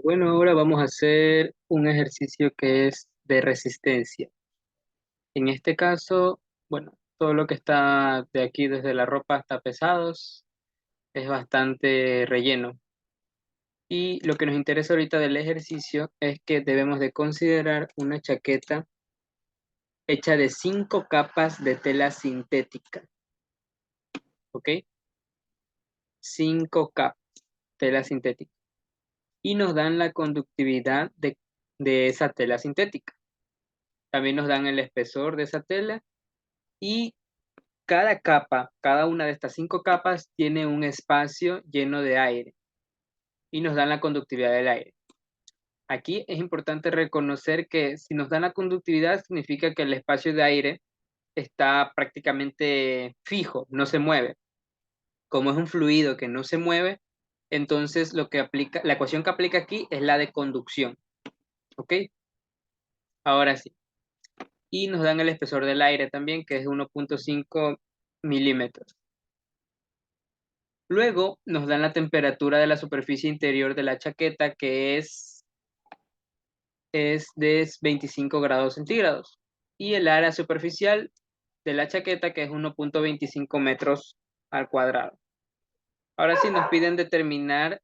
Bueno, ahora vamos a hacer un ejercicio que es de resistencia. En este caso, bueno, todo lo que está de aquí desde la ropa hasta pesados es bastante relleno. Y lo que nos interesa ahorita del ejercicio es que debemos de considerar una chaqueta hecha de 5 capas de tela sintética, ¿ok? 5 capas tela sintética. Y nos dan la conductividad de esa tela sintética. También nos dan el espesor de esa tela y cada capa, cada una de estas 5 capas tiene un espacio lleno de aire y nos dan la conductividad del aire. Aquí es importante reconocer que si nos dan la conductividad significa que el espacio de aire está prácticamente fijo, no se mueve. Como es un fluido que no se mueve, entonces lo que aplica, la ecuación que aplica aquí es la de conducción. ¿Ok? Ahora sí. Y nos dan el espesor del aire también, que es 1,5 milímetros. Luego nos dan la temperatura de la superficie interior de la chaqueta, que es de 25 grados centígrados. Y el área superficial de la chaqueta, que es 1,25 metros al cuadrado. Ahora sí nos piden determinar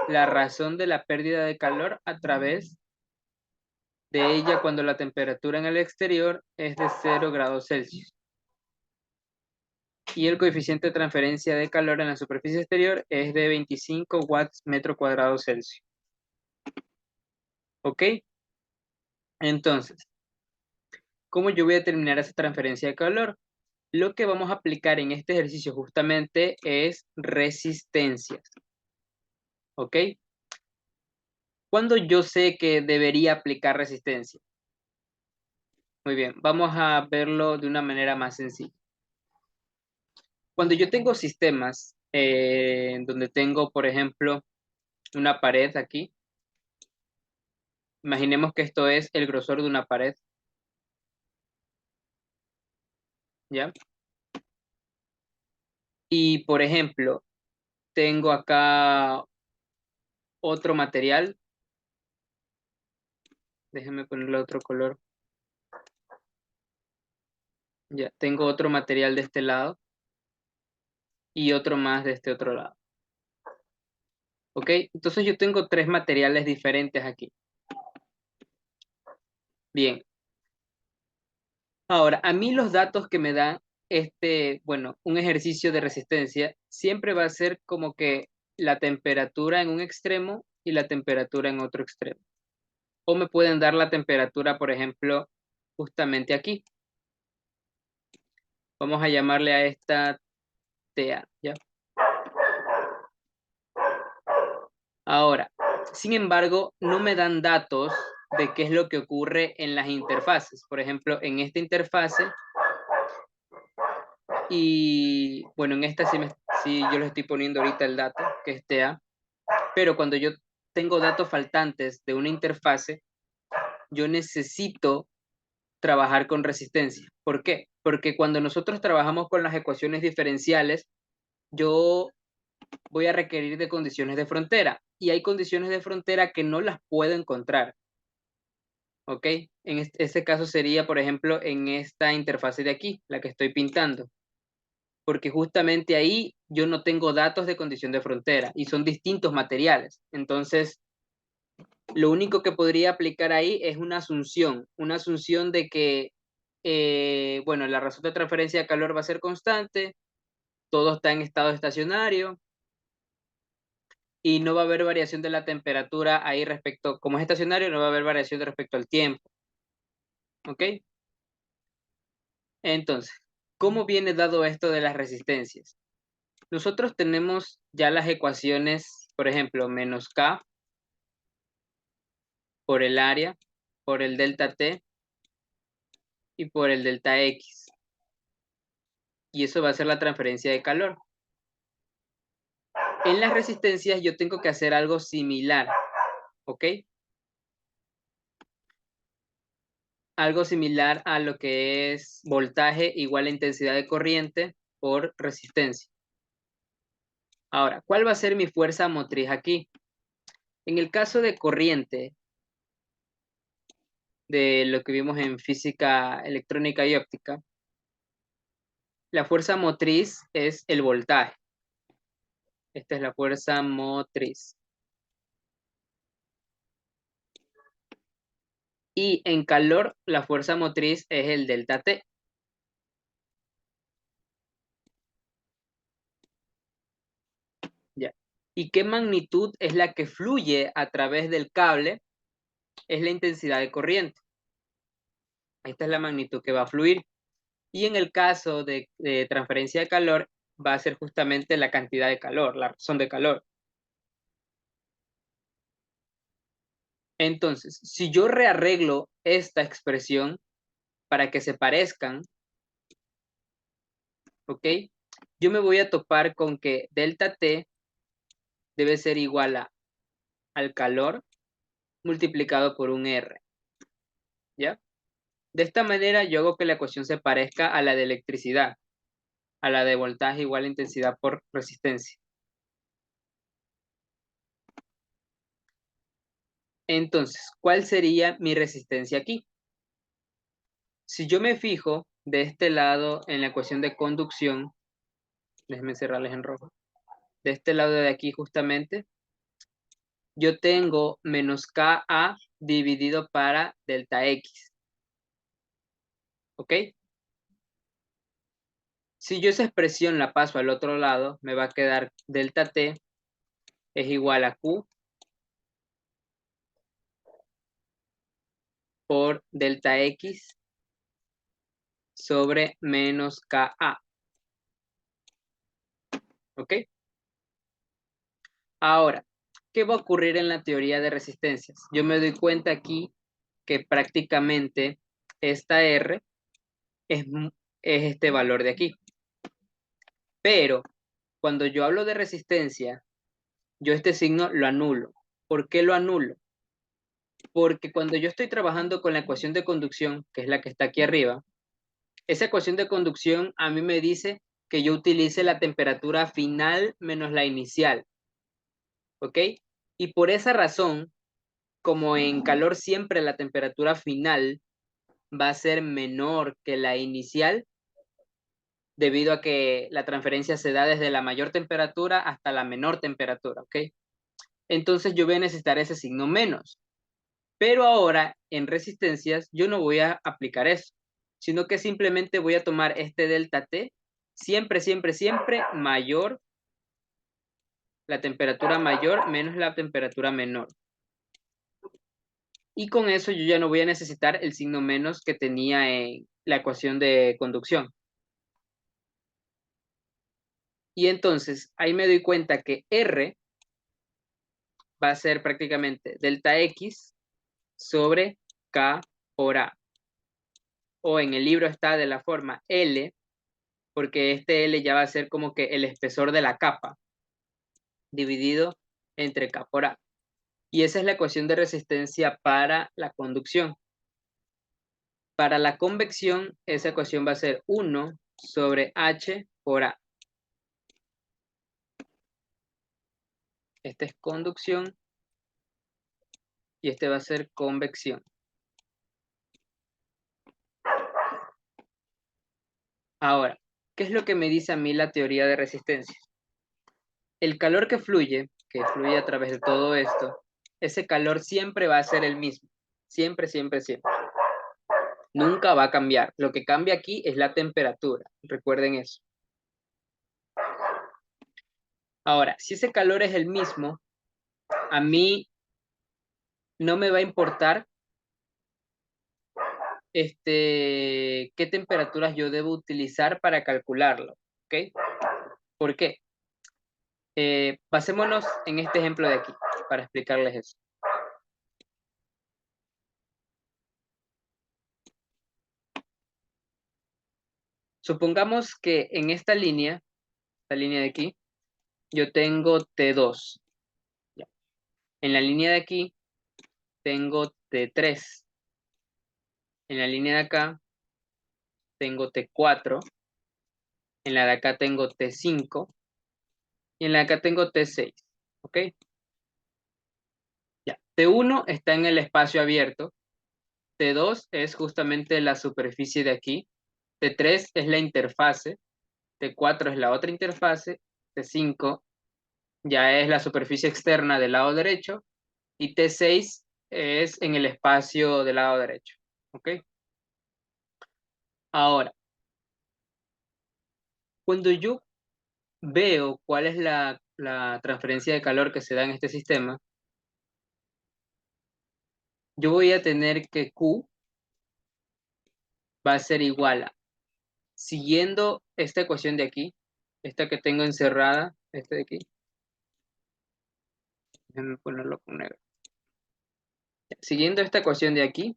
la razón de la pérdida de calor a través de ella cuando la temperatura en el exterior es de 0 grados Celsius. Y el coeficiente de transferencia de calor en la superficie exterior es de 25 watts metro cuadrado Celsius. ¿Ok? Entonces, ¿cómo yo voy a determinar esa transferencia de calor? Lo que vamos a aplicar en este ejercicio justamente es resistencias. ¿Ok? ¿Cuándo yo sé que debería aplicar resistencia? Muy bien, vamos a verlo de una manera más sencilla. Cuando yo tengo sistemas donde tengo, por ejemplo, una pared aquí, imaginemos que esto es el grosor de una pared, ¿ya? Y, por ejemplo, tengo acá otro material, déjenme ponerle otro color, ya, tengo otro material de este lado y otro más de este otro lado, ¿ok? Entonces yo tengo 3 materiales diferentes aquí. Bien, ahora, a mí los datos que me da bueno, un ejercicio de resistencia siempre va a ser como que la temperatura en un extremo y la temperatura en otro extremo. O me pueden dar la temperatura, por ejemplo, justamente aquí. Vamos a llamarle a esta TA, ¿ya? Ahora, sin embargo, no me dan datos de qué es lo que ocurre en las interfaces. Por ejemplo, en esta interfase y, bueno, en esta sí yo le estoy poniendo ahorita el dato, que es TA, pero cuando yo tengo datos faltantes de una interfase, yo necesito trabajar con resistencia. ¿Por qué? Porque cuando nosotros trabajamos con las ecuaciones diferenciales, yo voy a requerir de condiciones de frontera y hay condiciones de frontera que no las puedo encontrar. ¿Ok? En este caso sería, por ejemplo, en esta interfase de aquí, la que estoy pintando, porque justamente ahí yo no tengo datos de condición de frontera y son distintos materiales. Entonces, lo único que podría aplicar ahí es una asunción de que, bueno, la razón de transferencia de calor va a ser constante, todo está en estado estacionario y no va a haber variación de la temperatura ahí respecto, como es estacionario, no va a haber variación de respecto al tiempo. ¿Ok? Entonces, ¿cómo viene dado esto de las resistencias? Nosotros tenemos ya las ecuaciones, por ejemplo, menos K por el área, por el delta T y por el delta X. Y eso va a ser la transferencia de calor. En las resistencias yo tengo que hacer algo similar, ¿ok? Algo similar a lo que es voltaje igual a intensidad de corriente por resistencia. Ahora, ¿cuál va a ser mi fuerza motriz aquí? En el caso de corriente, de lo que vimos en física electrónica y óptica, la fuerza motriz es el voltaje. Esta es la fuerza motriz. Y en calor, la fuerza motriz es el delta T. Ya. ¿Y qué magnitud es la que fluye a través del cable? Es la intensidad de corriente. Esta es la magnitud que va a fluir. Y en el caso de transferencia de calor, va a ser justamente la cantidad de calor, la razón de calor. Entonces, si yo rearreglo esta expresión para que se parezcan, ¿ok? Yo me voy a topar con que delta T debe ser igual al calor multiplicado por un R, ¿ya? De esta manera yo hago que la ecuación se parezca a la de electricidad, a la de voltaje igual a intensidad por resistencia. Entonces, ¿cuál sería mi resistencia aquí? Si yo me fijo de este lado en la ecuación de conducción, déjenme cerrarles en rojo, de este lado de aquí justamente, yo tengo menos Ka dividido para delta X, ¿ok? Si yo esa expresión la paso al otro lado, me va a quedar delta T es igual a Q por delta X sobre menos Ka, ¿ok? Ahora, ¿qué va a ocurrir en la teoría de resistencias? Yo me doy cuenta aquí que prácticamente esta R es este valor de aquí. Pero cuando yo hablo de resistencia, yo este signo lo anulo. ¿Por qué lo anulo? Porque cuando yo estoy trabajando con la ecuación de conducción, que es la que está aquí arriba, esa ecuación de conducción a mí me dice que yo utilice la temperatura final menos la inicial, ¿ok? Y por esa razón, como en calor siempre la temperatura final va a ser menor que la inicial, debido a que la transferencia se da desde la mayor temperatura hasta la menor temperatura, ¿ok? Entonces yo voy a necesitar ese signo menos. Pero ahora en resistencias yo no voy a aplicar eso, sino que simplemente voy a tomar este delta T, siempre, siempre, siempre mayor, la temperatura mayor menos la temperatura menor. Y con eso yo ya no voy a necesitar el signo menos que tenía en la ecuación de conducción. Y entonces ahí me doy cuenta que R va a ser prácticamente delta X sobre K por A. O en el libro está de la forma L, porque este L ya va a ser como que el espesor de la capa, dividido entre K por A. Y esa es la ecuación de resistencia para la conducción. Para la convección, esa ecuación va a ser 1 sobre H por A. Esta es conducción y este va a ser convección. Ahora, ¿qué es lo que me dice a mí la teoría de resistencia? El calor que fluye a través de todo esto, ese calor siempre va a ser el mismo. Siempre, siempre, siempre. Nunca va a cambiar. Lo que cambia aquí es la temperatura. Recuerden eso. Ahora, si ese calor es el mismo, a mí no me va a importar qué temperaturas yo debo utilizar para calcularlo. ¿Ok? ¿Por qué? Basémonos en este ejemplo de aquí para explicarles eso. Supongamos que en esta línea de aquí, yo tengo T2. Ya. En la línea de aquí tengo T3. En la línea de acá tengo T4. En la de acá tengo T5. Y en la de acá tengo T6. ¿Ok? T1 está en el espacio abierto, T2 es justamente la superficie de aquí, T3 es la interfase, T4 es la otra interfase, T5 ya es la superficie externa del lado derecho y T6 es en el espacio del lado derecho. ¿Ok? Ahora, cuando yo veo cuál es la transferencia de calor que se da en este sistema, yo voy a tener que Q va a ser igual a, siguiendo esta ecuación de aquí, esta que tengo encerrada, esta de aquí, déjame ponerlo con negro. Siguiendo esta ecuación de aquí,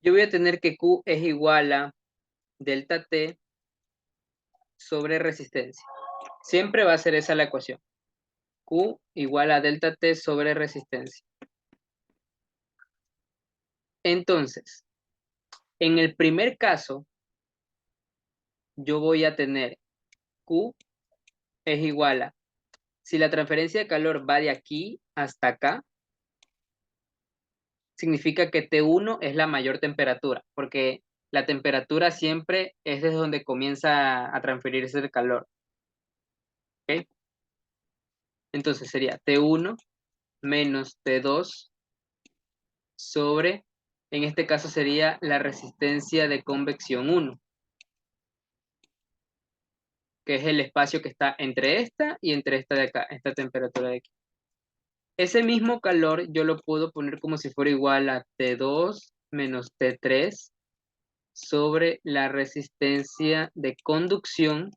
yo voy a tener que Q es igual a delta T sobre resistencia. Siempre va a ser esa la ecuación. Q igual a delta T sobre resistencia. Entonces, en el primer caso, yo voy a tener Q es igual a, si la transferencia de calor va de aquí hasta acá, significa que T1 es la mayor temperatura, porque la temperatura siempre es desde donde comienza a transferirse el calor. ¿Ok? Entonces sería T1 menos T2 sobre, en este caso sería la resistencia de convección 1, que es el espacio que está entre esta y entre esta de acá, esta temperatura de aquí. Ese mismo calor yo lo puedo poner como si fuera igual a T2 menos T3 sobre la resistencia de conducción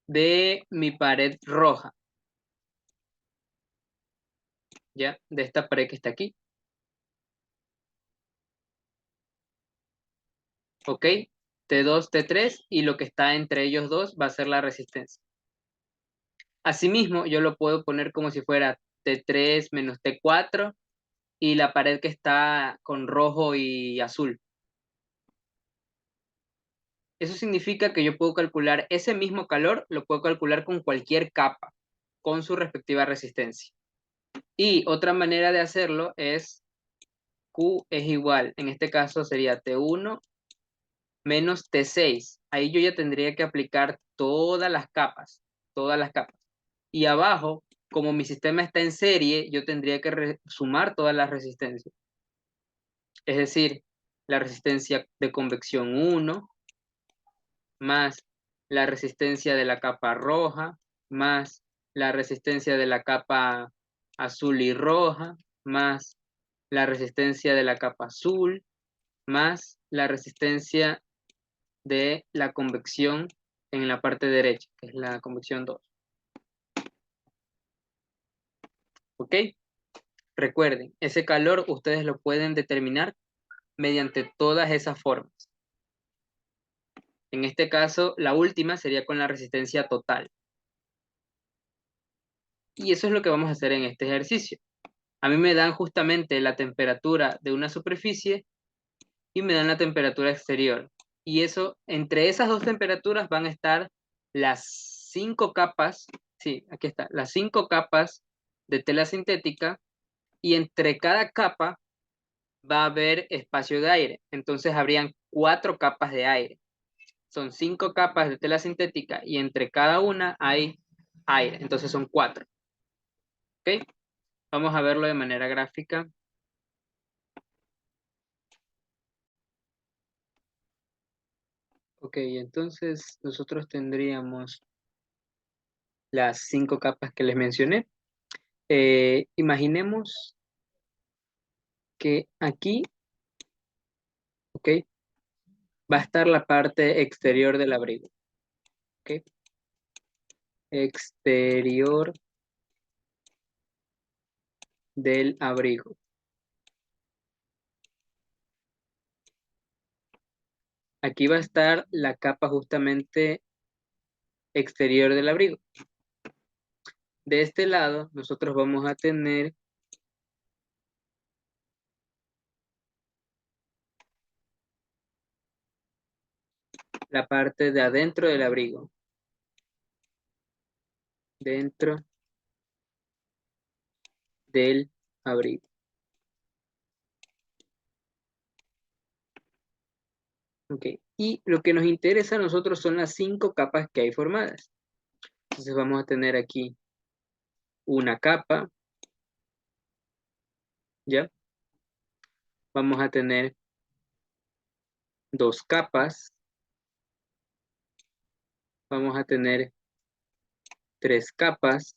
de mi pared roja, ¿ya? De esta pared que está aquí, ¿ok? T2, T3 y lo que está entre ellos dos va a ser la resistencia. Asimismo, yo lo puedo poner como si fuera T3 menos T4 y la pared que está con rojo y azul. Eso significa que yo puedo calcular ese mismo calor, lo puedo calcular con cualquier capa, con su respectiva resistencia. Y otra manera de hacerlo es Q es igual, en este caso sería T1 menos T6. Ahí yo ya tendría que aplicar todas las capas, todas las capas. Y abajo, como mi sistema está en serie, yo tendría que sumar todas las resistencias. Es decir, la resistencia de convección 1 más la resistencia de la capa roja, más la resistencia de la capa azul y roja, más la resistencia de la capa azul, más la resistencia de la convección en la parte derecha, que es la convección 2. ¿Ok? Recuerden, ese calor ustedes lo pueden determinar mediante todas esas formas. En este caso, la última sería con la resistencia total. Y eso es lo que vamos a hacer en este ejercicio. A mí me dan justamente la temperatura de una superficie y me dan la temperatura exterior. Y eso, entre esas dos temperaturas van a estar las 5 capas, sí, aquí está, las 5 capas de tela sintética y entre cada capa va a haber espacio de aire. Entonces habrían 4 capas de aire. Son 5 capas de tela sintética y entre cada una hay aire. Entonces son 4. ¿Ok? Vamos a verlo de manera gráfica. Ok, entonces nosotros tendríamos las 5 capas que les mencioné. Imaginemos que aquí, ok, va a estar la parte exterior del abrigo. Ok, exterior del abrigo. Aquí va a estar la capa justamente exterior del abrigo. De este lado, nosotros vamos a tener la parte de adentro del abrigo. dentro del abrigo. Ok, y lo que nos interesa a nosotros son las 5 capas que hay formadas. Entonces vamos a tener aquí una capa, ¿ya? Vamos a tener 2 capas, vamos a tener 3 capas,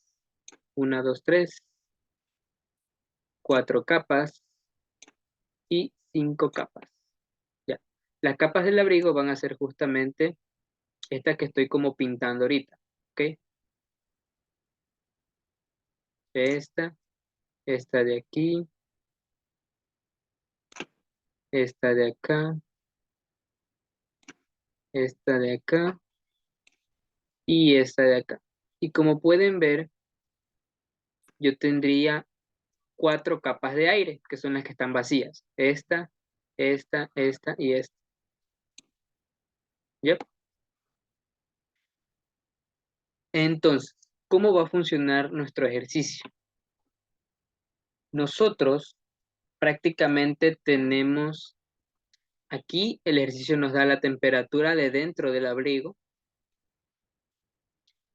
1, 2, 3, 4 capas y 5 capas, ¿ya? Las capas del abrigo van a ser justamente estas que estoy como pintando ahorita, ¿ok? Esta de aquí, esta de acá, esta de acá y esta de acá. Y como pueden ver, yo tendría 4 capas de aire, que son las que están vacías. Esta y esta. ¿Ya? Entonces, ¿cómo va a funcionar nuestro ejercicio? Nosotros prácticamente tenemos, aquí el ejercicio nos da la temperatura de dentro del abrigo,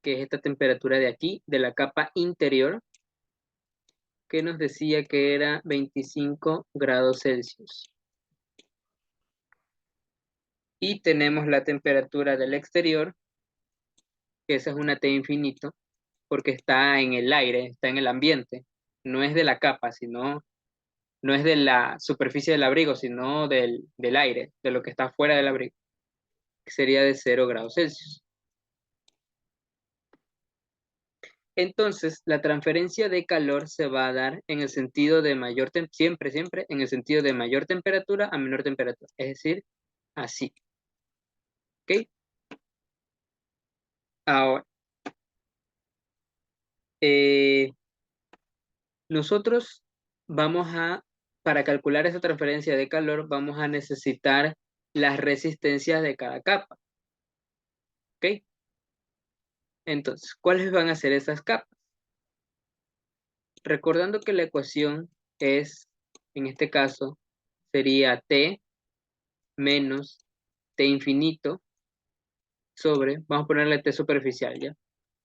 que es esta temperatura de aquí, de la capa interior, que nos decía que era 25 grados Celsius. Y tenemos la temperatura del exterior, que esa es una T infinito, porque está en el aire, está en el ambiente. No es de la capa, sino, no es de la superficie del abrigo, sino del aire, de lo que está fuera del abrigo, que sería de 0 grados Celsius. Entonces, la transferencia de calor se va a dar en el sentido de mayor, siempre, en el sentido de mayor temperatura a menor temperatura. Es decir, así. ¿Ok? Ahora, eh, nosotros vamos a, para calcular esa transferencia de calor, vamos a necesitar las resistencias de cada capa. ¿Ok? Entonces, ¿cuáles van a ser esas capas? Recordando que la ecuación es, en este caso, sería T menos T infinito sobre, vamos a ponerle T superficial, ¿ya?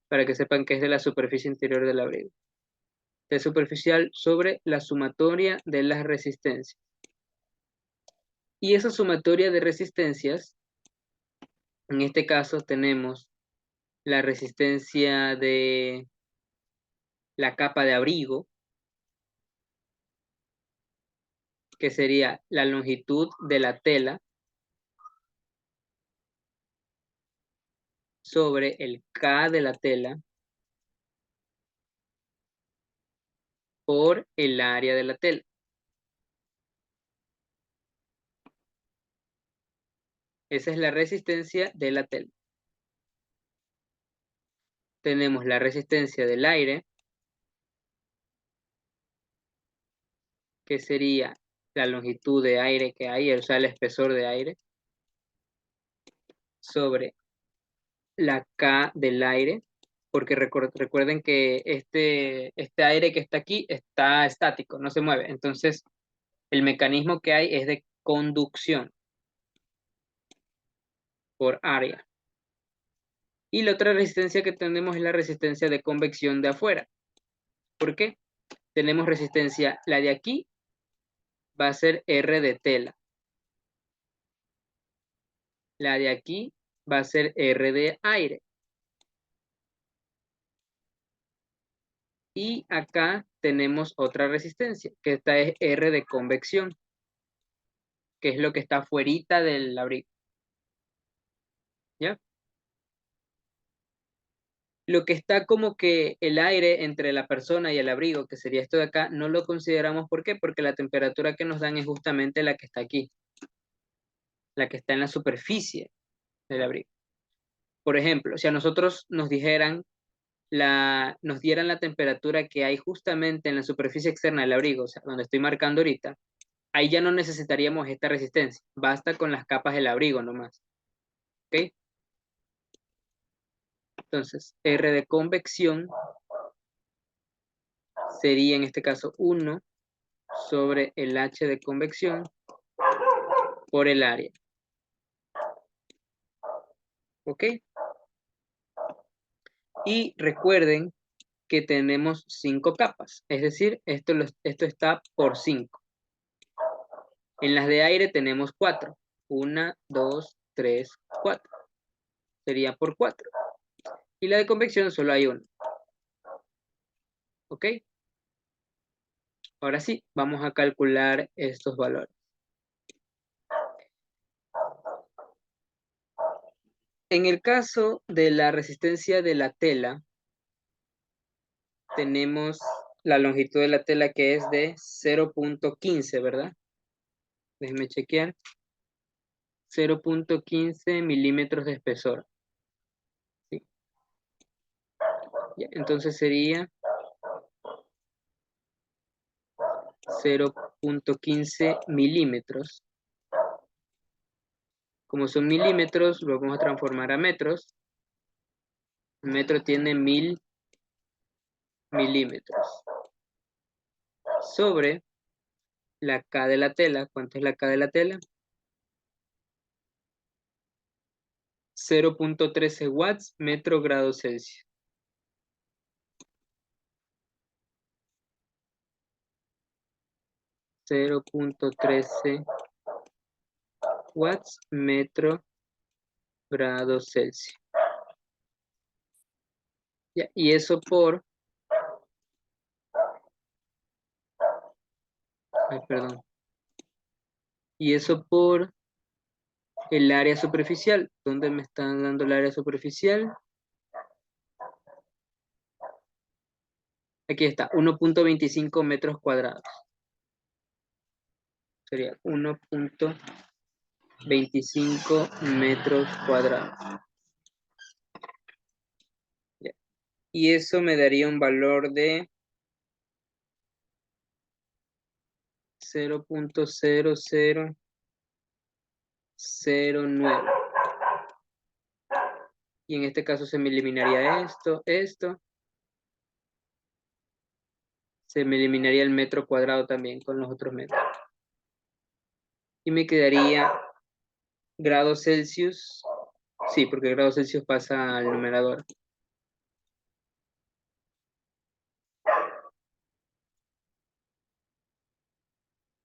Para que sepan que es de la superficie interior del abrigo. T superficial sobre la sumatoria de las resistencias. Y esa sumatoria de resistencias, en este caso tenemos la resistencia de la capa de abrigo, que sería la longitud de la tela sobre el K de la tela por el área de la tela. Esa es la resistencia de la tela. Tenemos la resistencia del aire, que sería la longitud de aire que hay, o sea, el espesor de aire, sobre la K del aire, porque recuerden que este aire que está aquí está estático, no se mueve. Entonces, el mecanismo que hay es de conducción por área. Y la otra resistencia que tenemos es la resistencia de convección de afuera. ¿Por qué? Tenemos resistencia, la de aquí va a ser R de tela. La de aquí va a ser R de aire. Y acá tenemos otra resistencia, que esta es R de convección, que es lo que está fuerita del abrigo. ¿Ya? Lo que está como que el aire entre la persona y el abrigo, que sería esto de acá, no lo consideramos. ¿Por qué? Porque la temperatura que nos dan es justamente la que está aquí, la que está en la superficie del abrigo. Por ejemplo, si a nosotros nos dijeran, nos dieran la temperatura que hay justamente en la superficie externa del abrigo, o sea, donde estoy marcando ahorita, ahí ya no necesitaríamos esta resistencia, basta con las capas del abrigo nomás. ¿Ok? Entonces, R de convección sería en este caso 1 sobre el H de convección por el área. ¿Ok? Y recuerden que tenemos 5 capas, es decir, esto está por 5. En las de aire tenemos 4. 1, 2, 3, 4. Sería por 4. Y la de convección solo hay 1. ¿Ok? Ahora sí, vamos a calcular estos valores. En el caso de la resistencia de la tela, tenemos la longitud de la tela que es de 0.15, ¿verdad? Déjenme chequear. 0.15 milímetros de espesor. ¿Sí? Ya, entonces sería 0.15 milímetros. Como son milímetros, lo vamos a transformar a metros. Un metro tiene 1000 milímetros. Sobre la K de la tela. ¿Cuánto es la K de la tela? 0.13 watts metro grado Celsius. 0.13 watts metro grado Celsius. Ya, y eso por... perdón. Y eso por el área superficial. ¿Dónde me están dando el área superficial? Aquí está, 1.25 metros cuadrados. Sería 1.25 metros cuadrados. Ya. Y eso me daría un valor de 0.0009. Y en este caso se me eliminaría esto. Se me eliminaría el metro cuadrado también con los otros metros. Y me quedaría grados Celsius. Sí, porque grados Celsius pasa al numerador.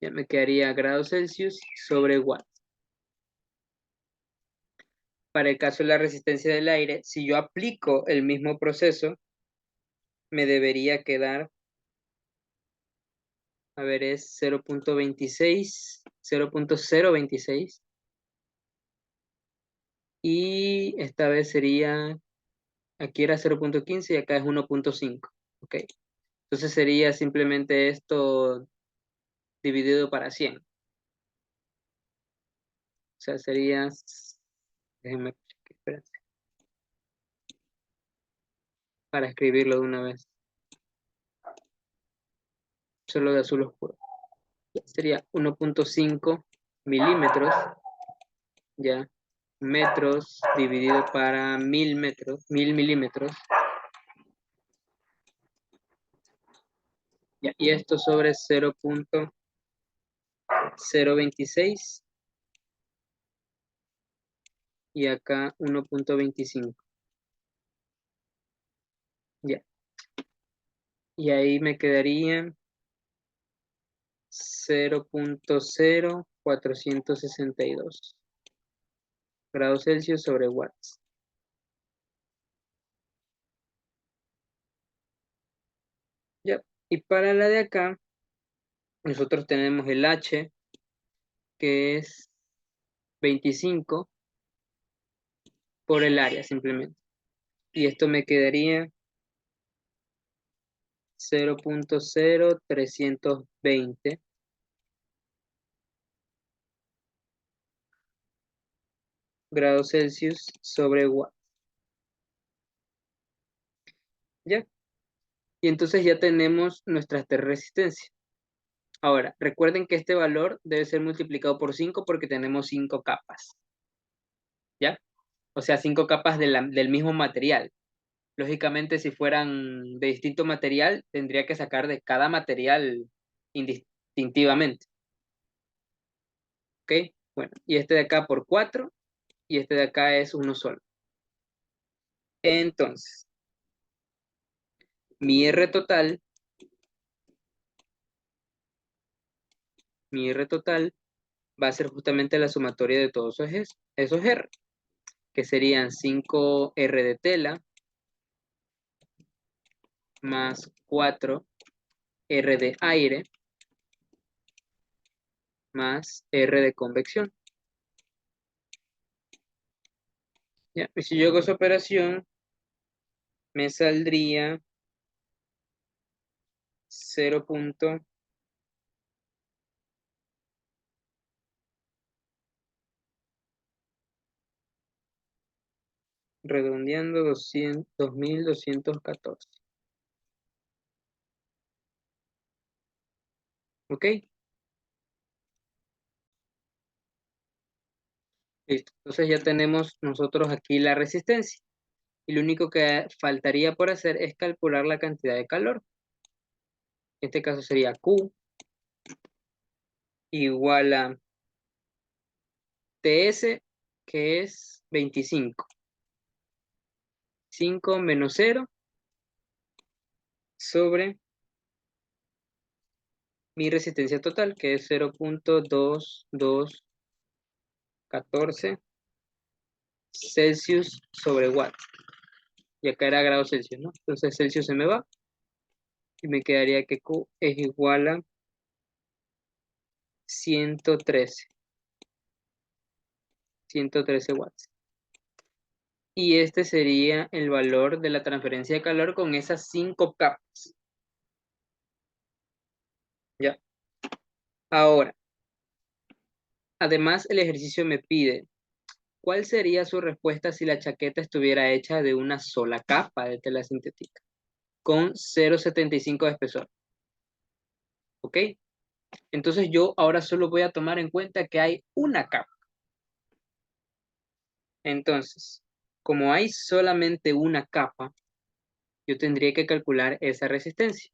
Ya me quedaría grados Celsius sobre watts. Para el caso de la resistencia del aire, si yo aplico el mismo proceso, me debería quedar, a ver, es 0.26, 0.026. Y esta vez sería, aquí era 0.15 y acá es 1.5. Ok. Entonces sería simplemente esto dividido para 100. O sea, sería, déjenme, espérense, para escribirlo de una vez. Solo de azul oscuro. Sería 1.5 milímetros, ya, metros dividido para 1000 metros, 1000 milímetros. Ya, y esto sobre 0.026 y acá 1.25. Ya. Y ahí me quedaría 0.0462 grados Celsius sobre watts. Ya. Y para la de acá, nosotros tenemos el H, que es 25 por el área simplemente. Y esto me quedaría 0.0320 grados Celsius sobre watts. ¿Ya? Y entonces ya tenemos nuestra resistencia. Ahora, recuerden que este valor debe ser multiplicado por 5 porque tenemos 5 capas. ¿Ya? O sea, 5 capas del mismo material. Lógicamente, si fueran de distinto material, tendría que sacar de cada material indistintivamente. ¿Ok? Bueno, y este de acá por 4 y este de acá es uno solo. Entonces, mi R total va a ser justamente la sumatoria de todos esos R, que serían 5R de tela más 4R de aire más R de convección. ¿Ya? Y si yo hago esa operación, me saldría 0. Redondeando 2214. ¿Ok? Listo. Entonces ya tenemos nosotros aquí la resistencia. Y lo único que faltaría por hacer es calcular la cantidad de calor. En este caso sería Q igual a TS, que es 25. 5 menos 0 sobre mi resistencia total, que es 0.2214 Celsius sobre watt. Y acá era grados Celsius, ¿no? Entonces Celsius se me va y me quedaría que Q es igual a 113 watts. Y este sería el valor de la transferencia de calor con esas 5 capas. ¿Ya? Ahora, además el ejercicio me pide, ¿cuál sería su respuesta si la chaqueta estuviera hecha de una sola capa de tela sintética con 0,75 de espesor? ¿Ok? Entonces yo ahora solo voy a tomar en cuenta que hay una capa. Entonces, como hay solamente una capa, yo tendría que calcular esa resistencia.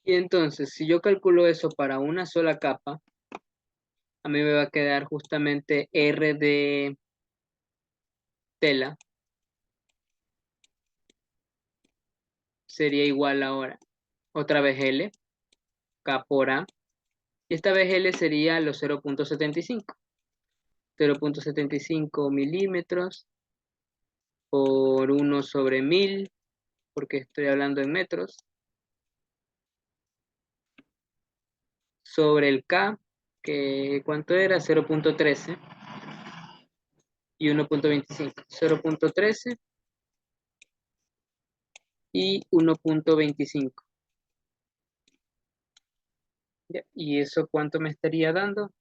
Y entonces, si yo calculo eso para una sola capa, a mí me va a quedar justamente R de tela sería igual ahora, otra vez L, K por A, y esta vez L sería los 0.75. 0.75 milímetros por 1 sobre 1000, porque estoy hablando en metros, sobre el K, que ¿cuánto era? 0.13 y 1.25. 0.13 y 1.25. ¿Y eso cuánto me estaría dando?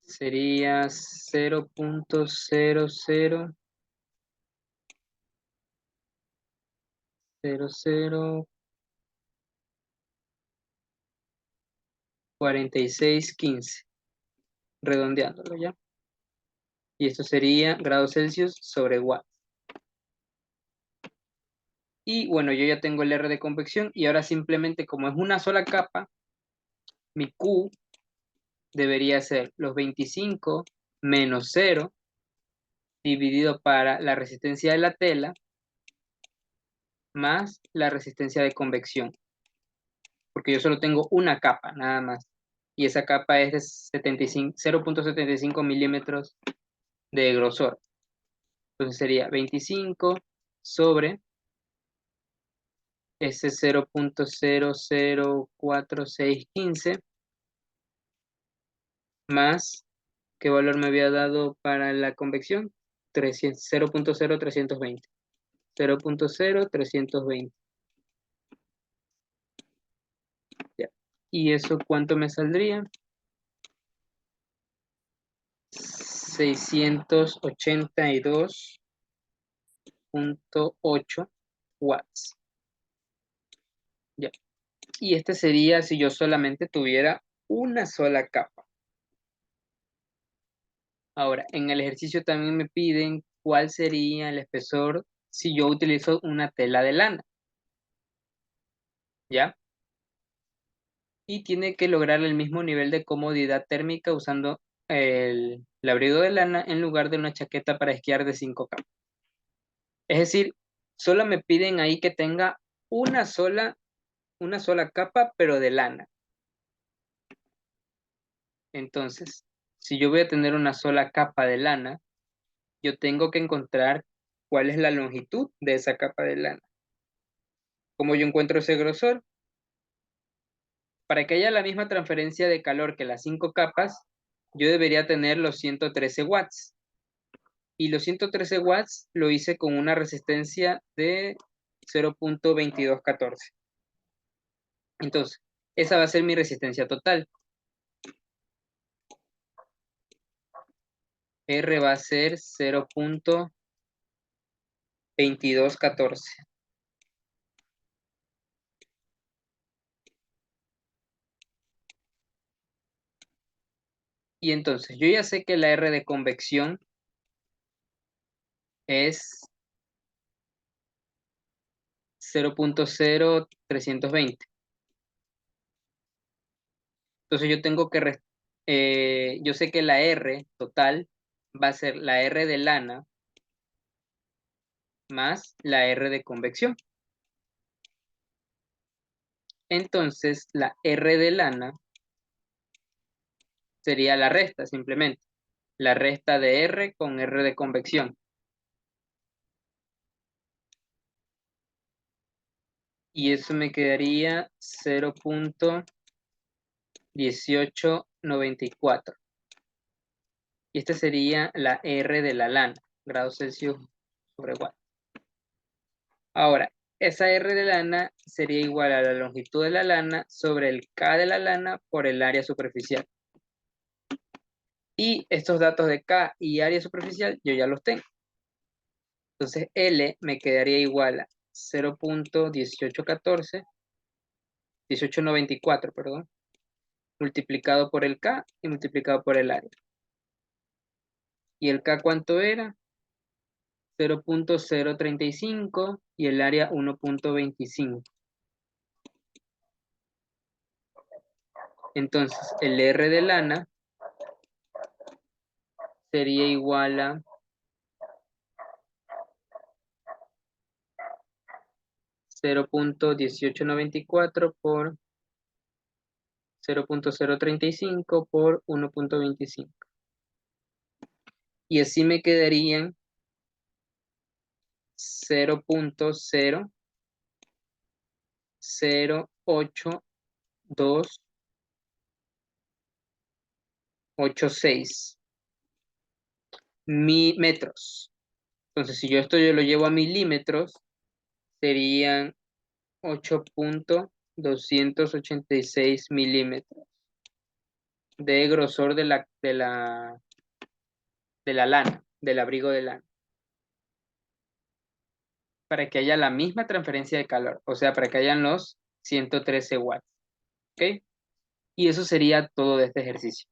Sería 0.004615, redondeándolo ya. Y esto sería grados Celsius sobre watt. Y bueno, yo ya tengo el R de convección y ahora simplemente como es una sola capa, mi Q debería ser los 25 menos 0 dividido para la resistencia de la tela más la resistencia de convección, porque yo solo tengo una capa, nada más. Y esa capa es de 0.75 milímetros de grosor. Entonces sería 25 sobre ese 0.004615 más, ¿qué valor me había dado para la convección? 0.0320. 0.0320. Ya. ¿Y eso cuánto me saldría? 682.8 watts. Ya. Y este sería si yo solamente tuviera una sola capa. Ahora, en el ejercicio también me piden cuál sería el espesor si yo utilizo una tela de lana, ¿ya? Y tiene que lograr el mismo nivel de comodidad térmica usando el abrigo de lana en lugar de una chaqueta para esquiar de 5 capas. Es decir, solo me piden ahí que tenga una sola, una sola capa, pero de lana. Entonces, si yo voy a tener una sola capa de lana, yo tengo que encontrar cuál es la longitud de esa capa de lana. ¿Cómo yo encuentro ese grosor? Para que haya la misma transferencia de calor que las 5 capas, yo debería tener los 113 watts. Y los 113 watts lo hice con una resistencia de 0.2214. Entonces, esa va a ser mi resistencia total. R va a ser 0.2214. Y entonces, yo ya sé que la R de convección es 0.0320. Entonces yo tengo que, yo sé que la R total va a ser la R de lana más la R de convección. Entonces la R de lana sería la resta simplemente. La resta de R con R de convección. Y eso me quedaría 0.1894. Y esta sería la R de la lana, grados Celsius sobre watt. Ahora, esa R de lana sería igual a la longitud de la lana sobre el K de la lana por el área superficial. Y estos datos de K y área superficial yo ya los tengo. Entonces L me quedaría igual a 0.1814, 1894, perdón, multiplicado por el K y multiplicado por el área. ¿Y el K cuánto era? 0.035 y el área 1.25. Entonces el R de lana sería igual a 0.1894 por 0.035 por 1.25. Y así me quedarían 0.08286 metros. Entonces, si yo lo llevo a milímetros, serían 8.286 milímetros de grosor de la lana, del abrigo de lana, para que haya la misma transferencia de calor, o sea, para que hayan los 113 watts. ¿Ok? Y eso sería todo de este ejercicio.